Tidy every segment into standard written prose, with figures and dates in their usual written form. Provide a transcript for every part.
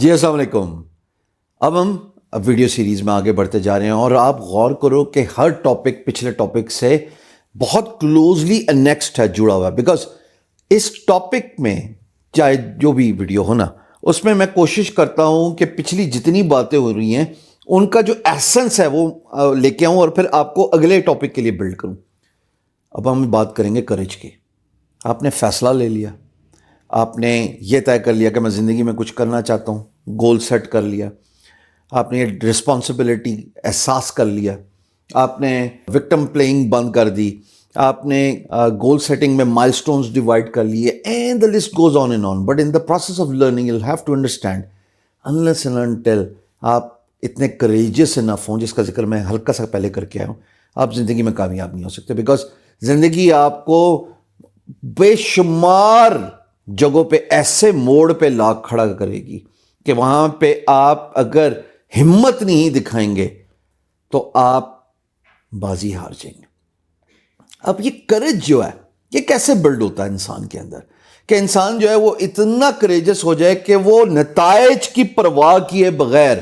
جی السلام علیکم. اب ہم ویڈیو سیریز میں آگے بڑھتے جا رہے ہیں اور آپ غور کرو کہ ہر ٹاپک پچھلے ٹاپک سے بہت کلوزلی انیکسڈ ہے، جڑا ہوا ہے. بیکاز اس ٹاپک میں چاہے جو بھی ویڈیو ہو نا، اس میں کوشش کرتا ہوں کہ پچھلی جتنی باتیں ہو رہی ہیں ان کا جو ایسنس ہے وہ لے کے آؤں اور پھر آپ کو اگلے ٹاپک کے لیے بلڈ کروں. اب ہم بات کریں گے کریج کی. آپ نے فیصلہ لے لیا، آپ نے یہ طے کر لیا کہ میں زندگی میں کچھ کرنا چاہتا ہوں، گول سیٹ کر لیا، آپ نے یہ رسپانسبلٹی احساس کر لیا، آپ نے وکٹم پلینگ بند کر دی، آپ نے گول سیٹنگ میں مائل سٹونز ڈیوائڈ کر لیے، and the list goes on and on. But in the process of learning you have to understand unless and until آپ اتنے کریجس انف ہوں، جس کا ذکر میں ہلکا سا پہلے کر کے آیا ہوں، آپ زندگی میں کامیاب نہیں ہو سکتے. بیکاز زندگی آپ کو بے شمار جگہوں پہ ایسے موڑ پہ لا کھڑا کرے گی کہ وہاں پہ آپ اگر ہمت نہیں دکھائیں گے تو آپ بازی ہار جائیں گے. اب یہ کریج جو ہے یہ کیسے بلڈ ہوتا ہے انسان کے اندر، کہ انسان جو ہے وہ اتنا کریجس ہو جائے کہ وہ نتائج کی پرواہ کیے بغیر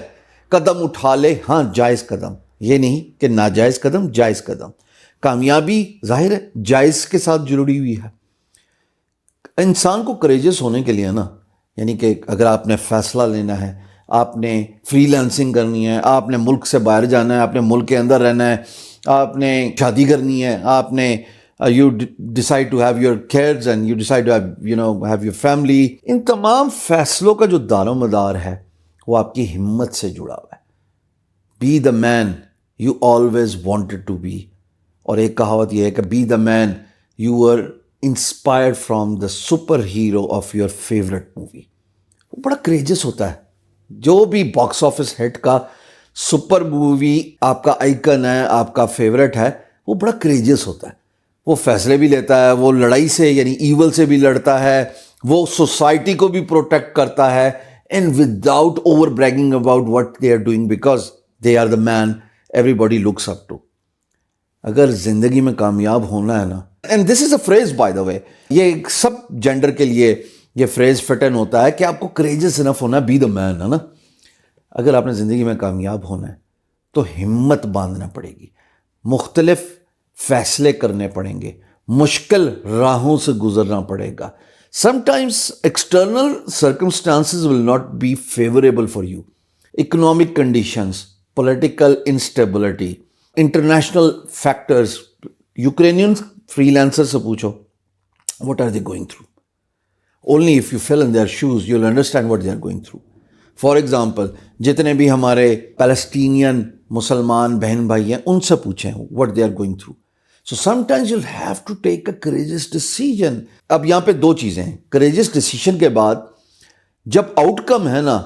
قدم اٹھا لے. ہاں جائز قدم، یہ نہیں کہ ناجائز قدم، جائز قدم. کامیابی ظاہر ہے جائز کے ساتھ جڑی ہوئی ہے. انسان کو کریجس ہونے کے لیے نا، یعنی کہ اگر آپ نے فیصلہ لینا ہے، آپ نے فری لانسنگ کرنی ہے، آپ نے ملک سے باہر جانا ہے، آپ نے ملک کے اندر رہنا ہے، آپ نے شادی کرنی ہے، آپ نے you decide to have your kids and you decide to have your family. ان تمام فیصلوں کا جو دار و مدار ہے وہ آپ کی ہمت سے جڑا ہوا ہے. Be the man you always wanted to be. اور ایک کہاوت یہ ہے کہ be the man you are inspired from the superhero of your favourite movie. وہ بڑا کریجس ہوتا ہے. جو بھی باکس آفس ہٹ کا سپر مووی آپ کا آئیکن ہے، آپ کا فیوریٹ ہے، وہ بڑا کریجس ہوتا ہے. وہ فیصلے بھی لیتا ہے، وہ لڑائی سے یعنی ایول سے بھی لڑتا ہے، وہ سوسائٹی کو بھی پروٹیکٹ کرتا ہے، and without over bragging about what they are doing, because they are the man everybody looks up to. اگر زندگی میں کامیاب ہونا ہے نا، and this is a phrase by the way, یہ سب جینڈر کے لیے یہ فریز فٹ ان ہوتا ہے کہ آپ کو کریجس انف ہونا ہے، بی دا مین، ہے نا. اگر آپ نے زندگی میں کامیاب ہونا ہے تو ہمت باندھنا پڑے گی، مختلف فیصلے کرنے پڑیں گے، مشکل راہوں سے گزرنا پڑے گا. Sometimes external circumstances will not be favourable for you. Economic conditions, political instability, international factors. Ukrainian freelancer سے پوچھو what are they going through. Only if you fill in their shoes you'll understand what they are going through. For example, جتنے بھی ہمارے Palestinian مسلمان بہن بھائی ہیں ان سے پوچھیں what they are going through. So sometimes you'll have to take a courageous decision. اب یہاں پہ دو چیزیں ہیں. courageous decision کے بعد جب آؤٹ کم ہے نا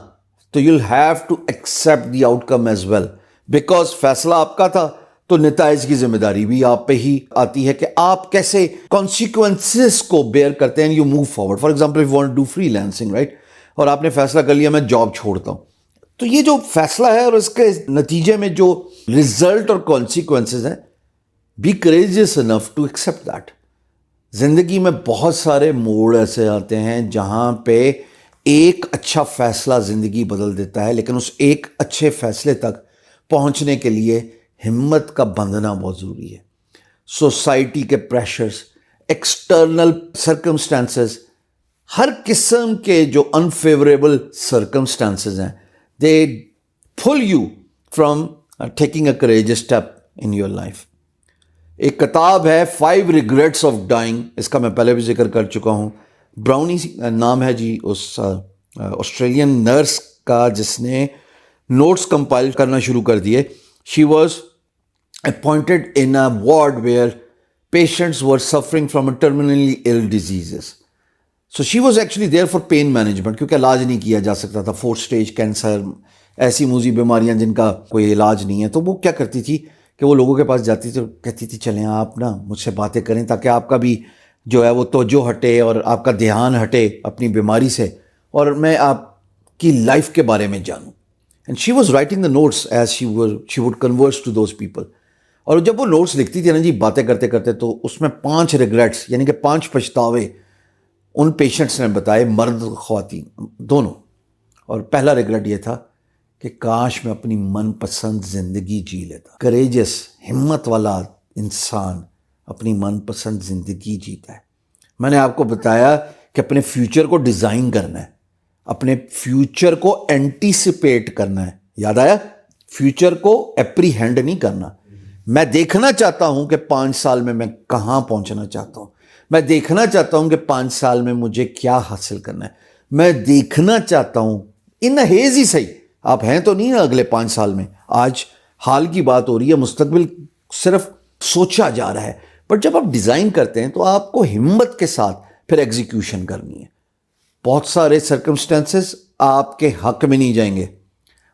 تو you'll have to accept the outcome as well. Because فیصلہ آپ کا تھا تو نتائج کی ذمہ داری بھی آپ پہ ہی آتی ہے کہ آپ کیسے کانسیکوینسز کو بیئر کرتے ہیں. You move forward. For example if you want to do free lancing, right, اور آپ نے فیصلہ کر لیا میں جاب چھوڑتا ہوں، تو یہ جو فیصلہ ہے اور اس کے نتیجے میں جو رزلٹ اور کانسیکوینسز ہیں، be courageous enough to accept that. زندگی میں بہت سارے موڑ ایسے آتے ہیں جہاں پہ ایک اچھا فیصلہ زندگی بدل دیتا ہے، لیکن اس ایک اچھے فیصلے تک پہنچنے کے لیے ہمت کا بندھنا بہت ضروری ہے. سوسائٹی کے پریشرز، ایکسٹرنل سرکمسٹانسز، ہر قسم کے جو انفیوریبل سرکمسٹانسز ہیں، they pull you from taking a courageous step in your life. ایک کتاب ہے 5 ریگریٹس آف ڈائنگ، اس کا میں پہلے بھی ذکر کر چکا ہوں. براؤنی نام ہے جی اس آسٹریلین نرس کا جس نے نوٹس کمپائل کرنا شروع کر دیے. She was appointed in a ward where patients were suffering from terminally ill diseases. So she was actually there for pain management کیونکہ علاج نہیں کیا جا سکتا تھا. 4th stage کینسر، ایسی موذی بیماریاں جن کا کوئی علاج نہیں ہے. تو وہ کیا کرتی تھی کہ وہ لوگوں کے پاس جاتی تھی اور کہتی تھی چلیں آپ نا مجھ سے باتیں کریں تاکہ آپ کا بھی جو ہے وہ توجہ ہٹے اور آپ کا دھیان ہٹے اپنی بیماری سے، اور میں آپ کی لائف کے بارے میں جانوں. And she was writing the notes as she would converse to those people. اور جب وہ نوٹس لکھتی تھی نا جی باتیں کرتے کرتے، تو اس میں 5 ریگریٹس یعنی کہ 5 پچھتاوے ان پیشنٹس نے بتائے، مرد خواتین دونوں. اور پہلا ریگریٹ یہ تھا کہ کاش میں اپنی من پسند زندگی جی لیتا. کریجس، ہمت والا انسان اپنی من پسند زندگی جیتا ہے. میں نے آپ کو بتایا کہ اپنے فیوچر کو ڈیزائن کرنا ہے، اپنے فیوچر کو اینٹیسپیٹ کرنا ہے. یاد آیا؟ فیوچر کو اپریہینڈ نہیں کرنا. میں دیکھنا چاہتا ہوں کہ 5 سال میں کہاں پہنچنا چاہتا ہوں. میں دیکھنا چاہتا ہوں کہ 5 سال میں مجھے کیا حاصل کرنا ہے. میں دیکھنا چاہتا ہوں ان ہیز ہی صحیح. آپ ہیں تو نہیں اگلے 5 سال میں، آج حال کی بات ہو رہی ہے، مستقبل صرف سوچا جا رہا ہے. بٹ جب آپ ڈیزائن کرتے ہیں تو آپ کو ہمت کے ساتھ پھر ایگزیکیوشن کرنی ہے. بہت سارے سرکمسٹانسز آپ کے حق میں نہیں جائیں گے،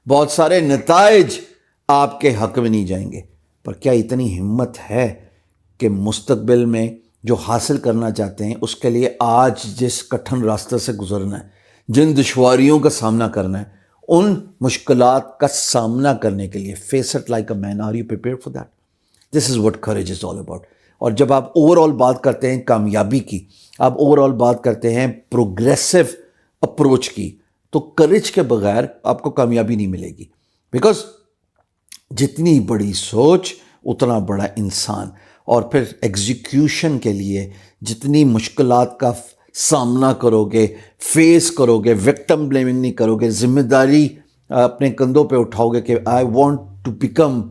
بہت سارے نتائج آپ کے حق میں نہیں جائیں گے، پر کیا اتنی ہمت ہے کہ مستقبل میں جو حاصل کرنا چاہتے ہیں اس کے لیے آج جس کٹھن راستے سے گزرنا ہے، جن دشواریوں کا سامنا کرنا ہے، ان مشکلات کا سامنا کرنے کے لیے face it like a man. Are you prepared for that? This is what courage is all about. اور جب آپ اوور آل بات کرتے ہیں کامیابی کی، آپ اوور آل بات کرتے ہیں پروگریسو اپروچ کی، تو کریج کے بغیر آپ کو کامیابی نہیں ملے گی. بیکاز جتنی بڑی سوچ اتنا بڑا انسان. اور پھر ایگزیکیوشن کے لیے جتنی مشکلات کا سامنا کرو گے، فیس کرو گے، وکٹم بلیمنگ نہیں کرو گے، ذمہ داری اپنے کندھوں پہ اٹھاؤ گے کہ I want to become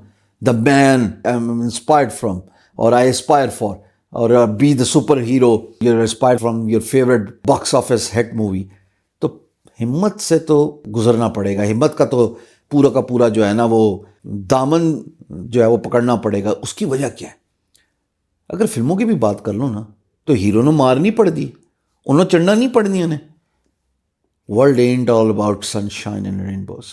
the man I am inspired from, اور آئی اسپائر فار، اور be the superhero you are inspired from your favourite box office hit movie. تو ہمت سے تو گزرنا پڑے گا. ہمت کا تو پورا کا پورا جو ہے نا وہ دامن جو ہے وہ پکڑنا پڑے گا. اس کی وجہ کیا ہے؟ اگر فلموں کی بھی بات کر لوں نا تو ہیرو نے مارنی پڑ دی، انہوں چڑھنا نہیں پڑنی انہیں. World ain't all about sunshine and rainbows.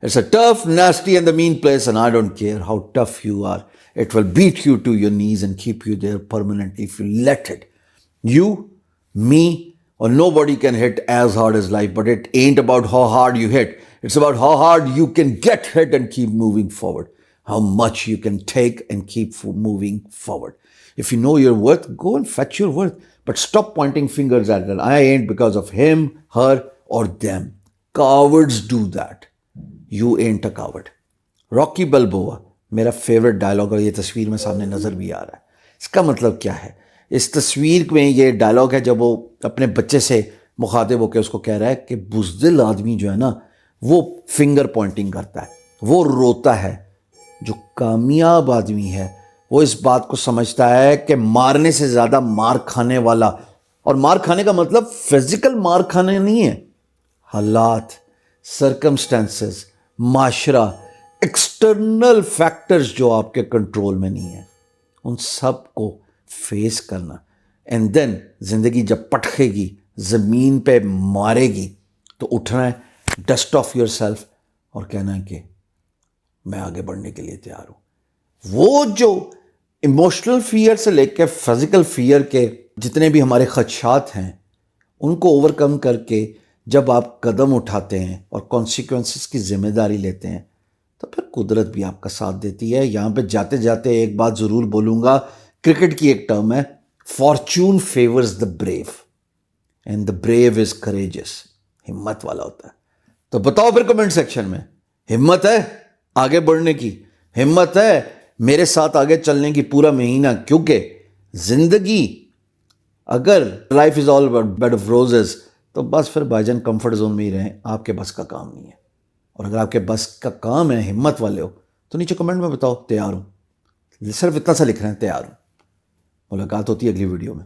It's a tough, nasty and the mean place, and I don't care how tough you are. It will beat you to your knees and keep you there permanently if you let it. You, me, or nobody can hit as hard as life, but it ain't about how hard you hit. It's about how hard you can get hit and keep moving forward. How much you can take and keep moving forward. If you know your worth, go and fetch your worth. But stop pointing fingers at it. I ain't because of him, her, or them. Cowards do that. You ain't a coward. راکی بلبووا میرا favourite dialogue, اور یہ تصویر میں سامنے نظر بھی آ رہا ہے. اس کا مطلب کیا ہے؟ اس تصویر میں یہ ڈائلاگ ہے جب وہ اپنے بچے سے مخاطب ہو کے اس کو کہہ رہا ہے کہ بزدل آدمی جو ہے نا وہ فنگر پوائنٹنگ کرتا ہے، وہ روتا ہے. جو کامیاب آدمی ہے وہ اس بات کو سمجھتا ہے کہ مارنے سے زیادہ مار کھانے والا، اور مار کھانے کا مطلب فزیکل مار کھانے نہیں ہے، حالات، سرکمسٹانسز، معاشرہ، ایکسٹرنل فیکٹرز جو آپ کے کنٹرول میں نہیں ہیں، ان سب کو فیس کرنا. اینڈ دین زندگی جب پٹکے گی، زمین پہ مارے گی، تو اٹھنا ہے، ڈسٹ آف یور سیلف، اور کہنا ہے کہ میں آگے بڑھنے کے لیے تیار ہوں. وہ جو ایموشنل فیئر سے لے کے فزیکل فیئر کے جتنے بھی ہمارے خدشات ہیں، ان کو اوور کم کر کے جب آپ قدم اٹھاتے ہیں اور کانسیکوینسز کی ذمہ داری لیتے ہیں، تو پھر قدرت بھی آپ کا ساتھ دیتی ہے. یہاں پہ جاتے جاتے ایک بات ضرور بولوں گا، کرکٹ کی ایک ٹرم ہے، fortune favours the brave and the brave is courageous. ہمت والا ہوتا ہے. تو بتاؤ پھر کمنٹ سیکشن میں، ہمت ہے آگے بڑھنے کی؟ ہمت ہے میرے ساتھ آگے چلنے کی پورا مہینہ؟ کیونکہ زندگی اگر life is all about bed of roses, تو بس پھر بھائی جان کمفرٹ زون میں ہی رہیں، آپ کے بس کا کام نہیں ہے. اور اگر آپ کے بس کا کام ہے، ہمت والے ہو، تو نیچے کمنٹ میں بتاؤ تیار ہوں. صرف اتنا سا لکھ رہے ہیں، تیار ہوں. ملاقات ہوتی ہے اگلی ویڈیو میں.